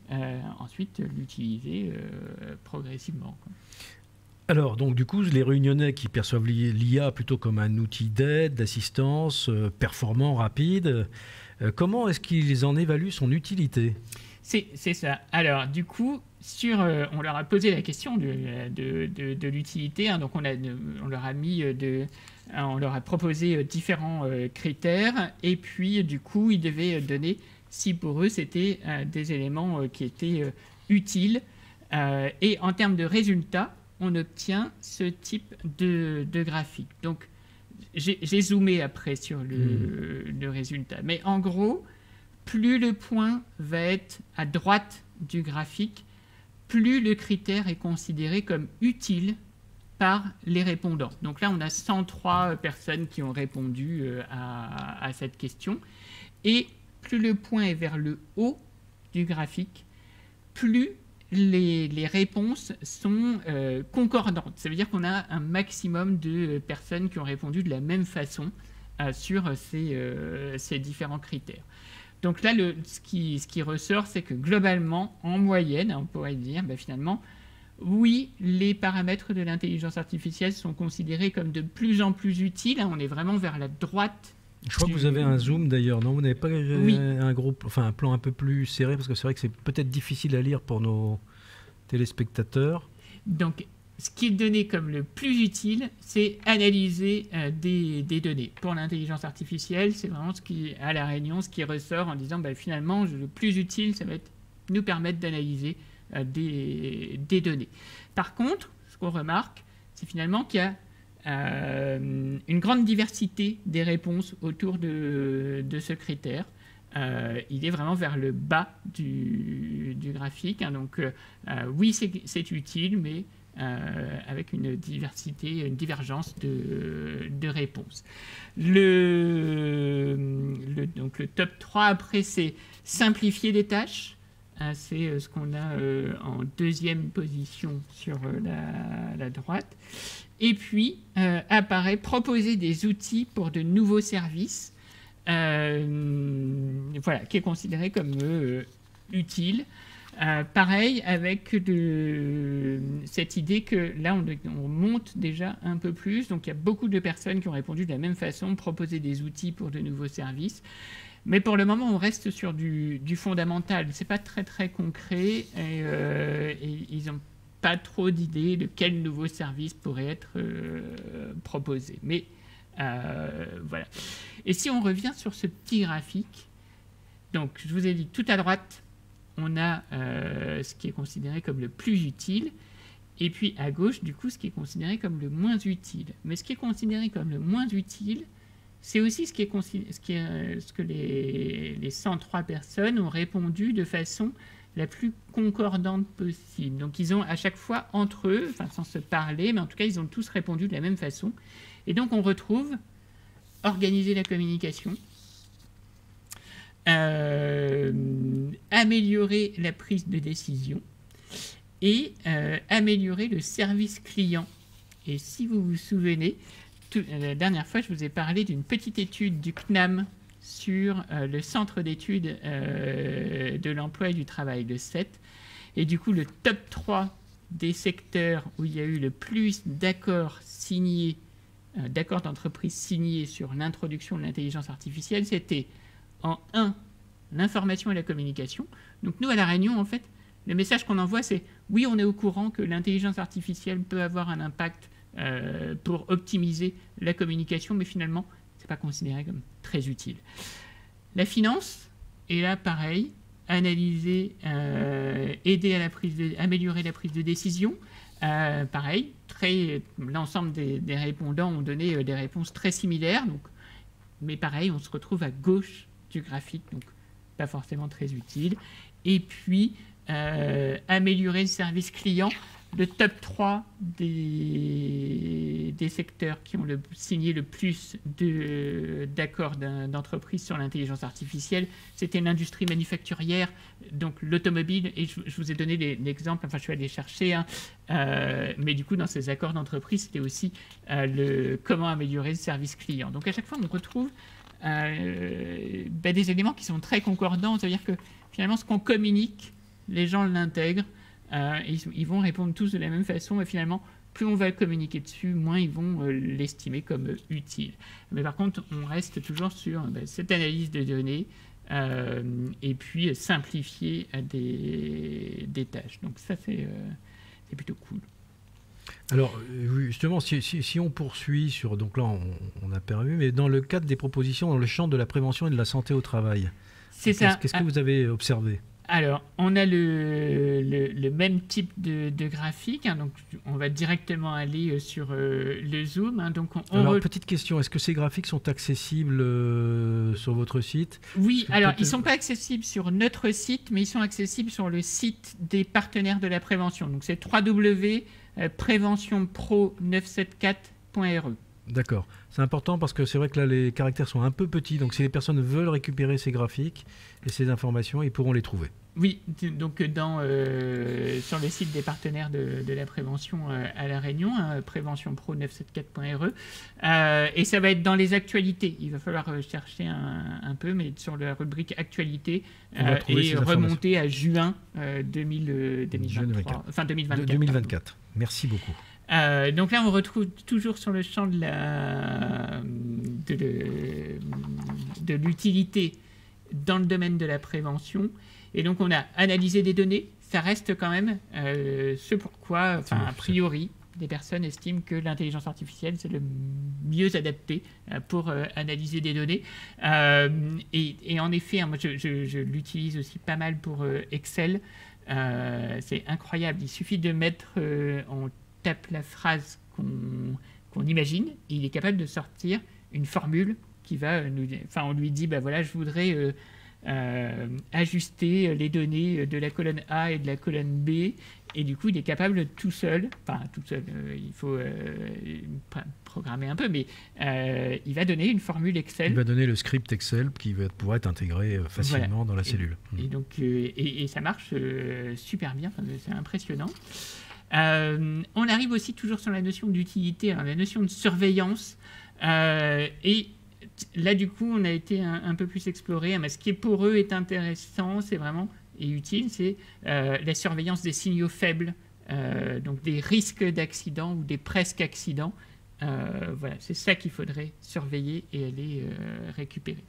ensuite l'utiliser progressivement. Alors, donc, du coup, les Réunionnais qui perçoivent l'IA plutôt comme un outil d'aide, d'assistance, performant, rapide, comment est-ce qu'ils en évaluent son utilité ? C'est ça. Alors, du coup, on leur a posé la question de l'utilité, donc on leur a mis on leur a proposé différents critères, et puis du coup, ils devaient donner si pour eux c'était des éléments qui étaient utiles. Et en termes de résultats, on obtient ce type de graphique. Donc, j'ai zoomé après sur le résultat. Mais en gros, plus le point va être à droite du graphique, plus le critère est considéré comme utile par les répondants. Donc là, on a 103 personnes qui ont répondu à cette question. Et plus le point est vers le haut du graphique, plus les réponses sont concordantes. Ça veut dire qu'on a un maximum de personnes qui ont répondu de la même façon sur ces différents critères. Donc là, ce qui ressort, c'est que globalement, en moyenne, on pourrait dire, finalement, oui, les paramètres de l'intelligence artificielle sont considérés comme de plus en plus utiles. On est vraiment vers la droite. Je crois que vous avez un zoom d'ailleurs, non ? Vous n'avez pas un plan un peu plus serré, parce que c'est vrai que c'est peut-être difficile à lire pour nos téléspectateurs. Donc, ce qui est donné comme le plus utile, c'est analyser des données. Pour l'intelligence artificielle, c'est vraiment à La Réunion, ce qui ressort en disant finalement, le plus utile, ça va être nous permettent d'analyser des données. Par contre, ce qu'on remarque, c'est finalement qu'il y a une grande diversité des réponses autour de ce critère. Il est vraiment vers le bas du graphique. Hein, donc, oui, c'est utile, mais avec une diversité, une divergence de réponses. Donc, le top 3 après, c'est simplifier des tâches. C'est ce qu'on a en deuxième position sur la droite. Et puis, apparaît proposer des outils pour de nouveaux services, voilà, qui est considéré comme utile. Pareil, avec cette idée que là, on monte déjà un peu plus. Donc, il y a beaucoup de personnes qui ont répondu de la même façon, proposer des outils pour de nouveaux services. Mais pour le moment, on reste sur du fondamental. Ce n'est pas très, très concret et ils n'ont pas trop d'idées de quel nouveau service pourrait être proposé. Mais voilà. Et si on revient sur ce petit graphique, donc je vous ai dit tout à droite, on a ce qui est considéré comme le plus utile, et puis à gauche, du coup, ce qui est considéré comme le moins utile. Mais ce qui est considéré comme le moins utile, c'est aussi ce que les 103 personnes ont répondu de façon la plus concordante possible. Donc ils ont à chaque fois entre eux, enfin sans se parler, mais en tout cas ils ont tous répondu de la même façon. Et donc on retrouve organiser la communication, améliorer la prise de décision et améliorer le service client. Et si vous vous souvenez, la dernière fois je vous ai parlé d'une petite étude du CNAM sur le centre d'études de l'emploi et du travail, le CET. Et du coup, le top 3 des secteurs où il y a eu le plus d'accords signés, d'accords d'entreprise signés sur l'introduction de l'intelligence artificielle, c'était en 1, l'information et la communication. Donc nous, à La Réunion, en fait, le message qu'on envoie, c'est oui, on est au courant que l'intelligence artificielle peut avoir un impact pour optimiser la communication, mais finalement, c'est pas considéré comme très utile. La finance, et là pareil, analyser, aider à améliorer la prise de décision. Pareil, l'ensemble des répondants ont donné des réponses très similaires, donc, mais pareil, on se retrouve à gauche du graphique, donc pas forcément très utile. Et puis, améliorer le service client. Le top 3 des secteurs qui ont signé le plus d'accords d'entreprise sur l'intelligence artificielle, c'était l'industrie manufacturière, donc l'automobile, et je vous ai donné l'exemple, enfin je suis allé chercher, hein, mais du coup dans ces accords d'entreprise, c'était aussi comment améliorer le service client. Donc à chaque fois, on retrouve des éléments qui sont très concordants, c'est-à-dire que finalement, ce qu'on communique, les gens l'intègrent, ils vont répondre tous de la même façon et finalement, plus on va communiquer dessus, moins ils vont l'estimer comme utile. Mais par contre, on reste toujours sur cette analyse de données et puis simplifier des tâches. Donc ça, c'est plutôt cool. Alors, justement, si on poursuit sur... Donc là, on a perdu, mais dans le cadre des propositions dans le champ de la prévention et de la santé au travail, qu'est-ce que vous avez observé ? Alors, on a le même type de graphique, hein, donc on va directement aller sur le Zoom. Hein, donc alors, petite question, est-ce que ces graphiques sont accessibles sur votre site ? Oui, alors ils ne sont pas accessibles sur notre site, mais ils sont accessibles sur le site des partenaires de la prévention. Donc c'est www.preventionpro974.re. D'accord. C'est important parce que c'est vrai que là, les caractères sont un peu petits. Donc, si les personnes veulent récupérer ces graphiques et ces informations, ils pourront les trouver. Oui, donc sur le site des partenaires de la prévention à La Réunion, hein, preventionpro974.re. Et ça va être dans les actualités. Il va falloir chercher un peu, mais sur la rubrique actualité et remonter à juin 2023. Enfin 2024. 2024. Merci beaucoup. Donc là, on retrouve toujours sur le champ de l'utilité dans le domaine de la prévention. Et donc, on a analysé des données. Ça reste quand même ce pourquoi, enfin, a priori, des personnes estiment que l'intelligence artificielle, c'est le mieux adapté pour analyser des données. Et en effet, moi, je l'utilise aussi pas mal pour Excel. C'est incroyable. Il suffit de mettre, on tape la phrase qu'on imagine, et il est capable de sortir une formule qui va nous... Enfin, on lui dit, voilà, je voudrais ajuster les données de la colonne A et de la colonne B, et du coup, il est capable tout seul, il faut programmer un peu, mais il va donner une formule Excel. Il va donner le script Excel qui va pouvoir être intégré facilement dans la cellule. Et donc, et ça marche super bien, c'est impressionnant. On arrive aussi toujours sur la notion d'utilité, la notion de surveillance, et là, du coup, on a été un peu plus exploré. Mais ce qui pour eux est intéressant, c'est vraiment et utile, c'est la surveillance des signaux faibles, donc des risques d'accident ou des presque accidents. Voilà, c'est ça qu'il faudrait surveiller et aller récupérer.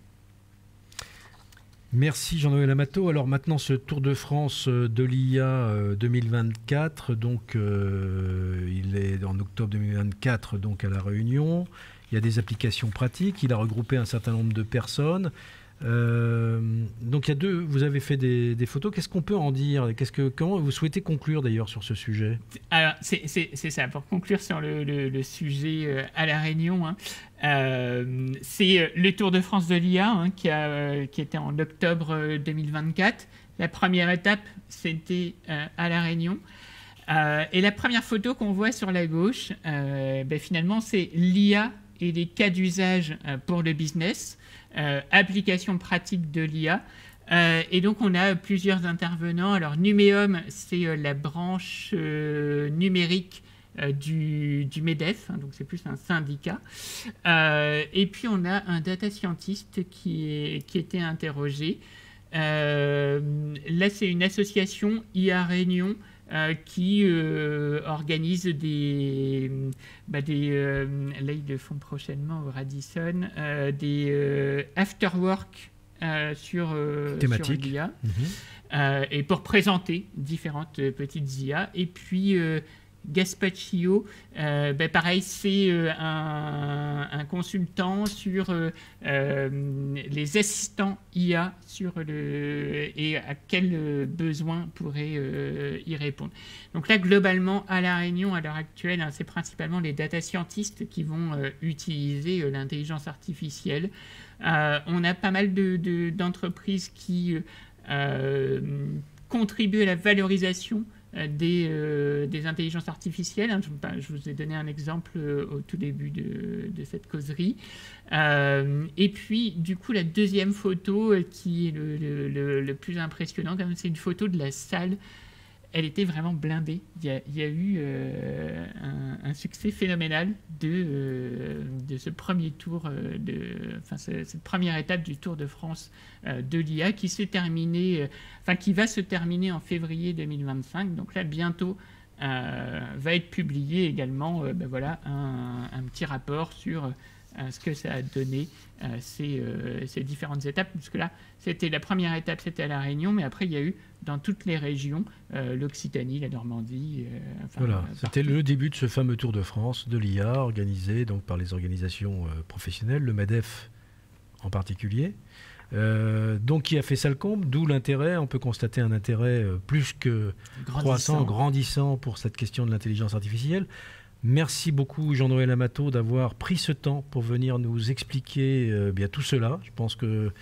Merci Jean-Noël Amato. Alors maintenant, ce Tour de France de l'IA 2024, donc il est en octobre 2024, donc à La Réunion. Il y a des applications pratiques, il a regroupé un certain nombre de personnes. Donc il y a vous avez fait des photos. Qu'est-ce qu'on peut en dire? Comment vous souhaitez conclure d'ailleurs sur ce sujet? Alors c'est ça, pour conclure sur le sujet à La Réunion, c'est le Tour de France de l'IA qui était en octobre 2024. La première étape, c'était à La Réunion. Et la première photo qu'on voit sur la gauche, finalement, c'est l'IA et les cas d'usage pour le business, application pratique de l'IA. Et donc, on a plusieurs intervenants. Alors, Numéum, c'est la branche numérique du MEDEF, donc c'est plus un syndicat. Et puis, on a un data scientist qui était interrogé. Là, c'est une association IA Réunion qui organise des là ils le font prochainement au Radisson, des afterwork sur l'IA, et pour présenter différentes petites IA. Et puis Gaspaccio, pareil, c'est un consultant sur les assistants IA et à quels besoins pourrait y répondre. Donc là, globalement, à La Réunion, à l'heure actuelle, c'est principalement les data scientists qui vont utiliser l'intelligence artificielle. On a pas mal d'entreprises qui contribuent à la valorisation des intelligences artificielles. Je vous ai donné un exemple au tout début de cette causerie. Et puis, du coup, la deuxième photo qui est le plus impressionnant, c'est une photo de la salle. Elle était vraiment blindée. Il y a eu un succès phénoménal de ce premier tour, cette première étape du Tour de France de l'IA qui qui va se terminer en février 2025. Donc là, bientôt, va être publié également un petit rapport sur ce que ça a donné, ces différentes étapes. Parce que là, la première étape, c'était à La Réunion, mais après, il y a eu dans toutes les régions, l'Occitanie, la Normandie. Voilà, c'était le début de ce fameux Tour de France de l'IA, organisé donc par les organisations professionnelles, le MEDEF en particulier. Donc qui a fait ça le comble, d'où l'intérêt, on peut constater un intérêt plus que croissant, grandissant pour cette question de l'intelligence artificielle. Merci beaucoup Jean-Noël Amato d'avoir pris ce temps pour venir nous expliquer tout cela. Je pense que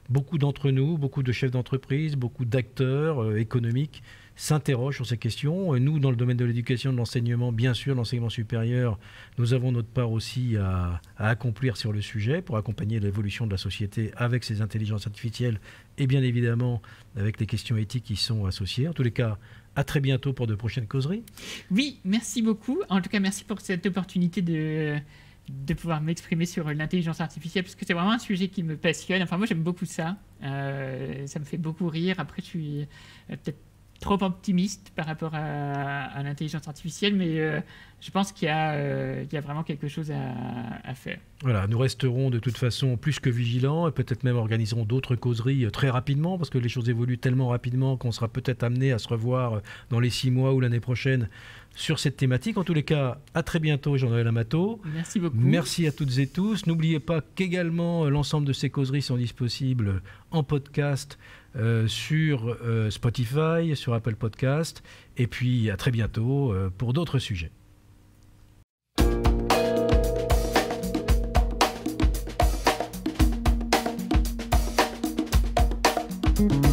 beaucoup d'entre nous, beaucoup de chefs d'entreprise, beaucoup d'acteurs économiques s'interrogent sur ces questions. Et nous, dans le domaine de l'éducation, de l'enseignement, bien sûr, l'enseignement supérieur, nous avons notre part aussi à accomplir sur le sujet pour accompagner l'évolution de la société avec ces intelligences artificielles et bien évidemment avec les questions éthiques qui sont associées. En tous les cas, à très bientôt pour de prochaines causeries. Oui, merci beaucoup. En tout cas, merci pour cette opportunité de pouvoir m'exprimer sur l'intelligence artificielle, parce que c'est vraiment un sujet qui me passionne. Enfin, moi, j'aime beaucoup ça. Ça me fait beaucoup rire. Après, je suis peut-être trop optimiste par rapport à l'intelligence artificielle, mais je pense qu'il y a vraiment quelque chose à faire. Voilà, nous resterons de toute façon plus que vigilants et peut-être même organiserons d'autres causeries très rapidement parce que les choses évoluent tellement rapidement qu'on sera peut-être amené à se revoir dans les 6 mois ou l'année prochaine sur cette thématique. En tous les cas, à très bientôt, Jean-Noël Amato. Merci beaucoup. Merci à toutes et tous. N'oubliez pas qu'également l'ensemble de ces causeries sont disponibles en podcast sur Spotify, sur Apple Podcast. Et puis à très bientôt pour d'autres sujets. Thank you.